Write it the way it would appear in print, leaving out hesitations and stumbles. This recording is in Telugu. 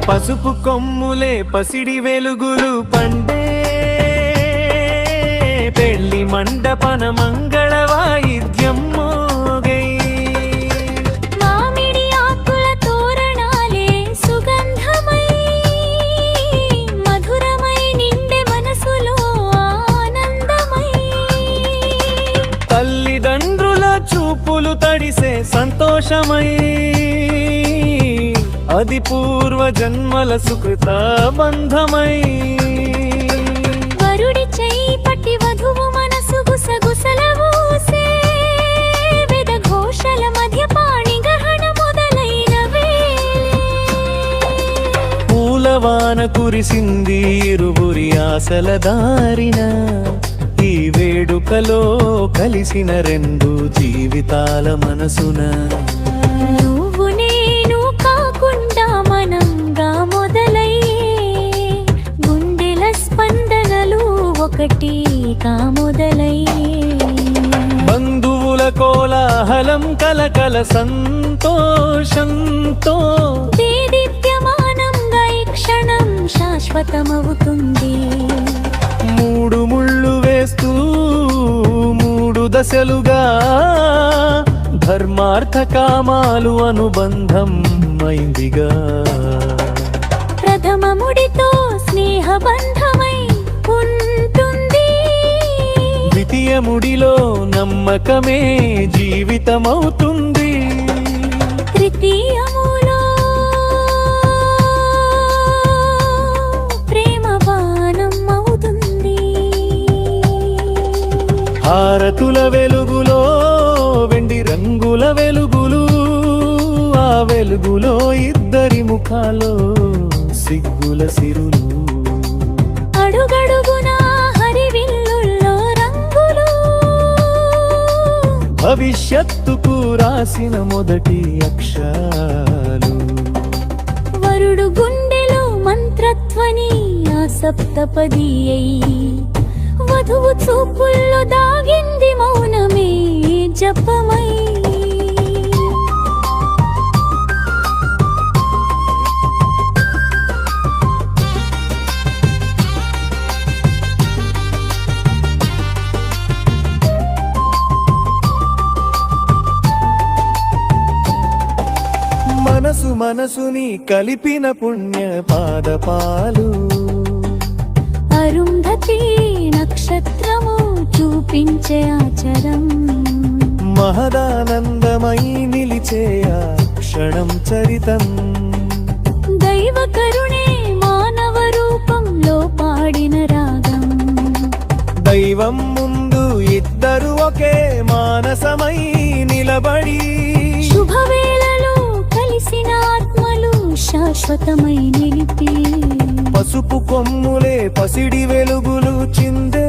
పసుపు కొమ్ములే పసిడి వెలుగులు పండే పెళ్లి మండపన మంగళ వాయిద్యం మోగై మామిడి ఆకుల తోరణాలే సుగంధమై మధురమై నిండే మనసులో ఆనందమై తల్లిదండ్రుల చూపులు తడిసే సంతోషమై అది పూర్వ జన్మల సుకృత బంధమై వరుడి చెయ్యి పట్టి వధువు మనసు గుసగుసల ఊసే వేద ఘోషల మధ్య పాణి గ్రహణ మొదలైన వేళ పూలవాన కురిసింది ఇరువురి ఆశల దారిన ఈ వేడుకలో కలిసిన రెండు జీవితాల మనసున నువ్వు నేను కాకుండా మనంగా మొదలయ్యే గుండెల స్పందనలు ఒకటిగా మొదలయ్యే బంధువుల కోలాహలం కలకల సంతోషంతో దేదీప్యమానంగా ఈ క్షణం శాశ్వతమవుతుంది మూడు ముళ్ళు వేస్తూ మూడు దశలుగా ధర్మార్థ కామాలు అనుబంధం మైందిగా ప్రథమ ముడితో స్నేహ బంధమై ఉంటుంది ద్వితీయ ముడిలో నమ్మకమే జీవితమవుతుంది తృతీయములో ప్రేమ బాణం అవుతుంది హారతుల వెలుగులో వెండి రంగుల వెలుగులు ఆ వెలుగులో ఇద్దరి ముఖాలో సిగ్గుల సిరులు అడుగడుగునా హరివిల్లుల్లో రంగులు భవిష్యత్తుకు రాసిన మొదటి అక్షరాలు వరుడు గుండెలో మంత్రత్వని ఆ సప్తపది అయి వధువు చూపుల్లో దాగింది మౌనమే జపమై మనసు మనసుని కలిపిన పుణ్య పాదపాలు అరుంధతి నక్షత్రము చూపించే ఆచరం మహదానందమై నిలిచే ఆ క్షణం చరితం దైవ కరుణే మానవ రూపంలో పాడిన రాగం దైవం ముందు ఇద్దరు ఒకే మానసమై నిలబడి శుభవేళలో కలిసిన ఆత్మలు శాశ్వతమై నిలిపి పసుపు కొమ్ములే పసిడి వెలుగులు చిందే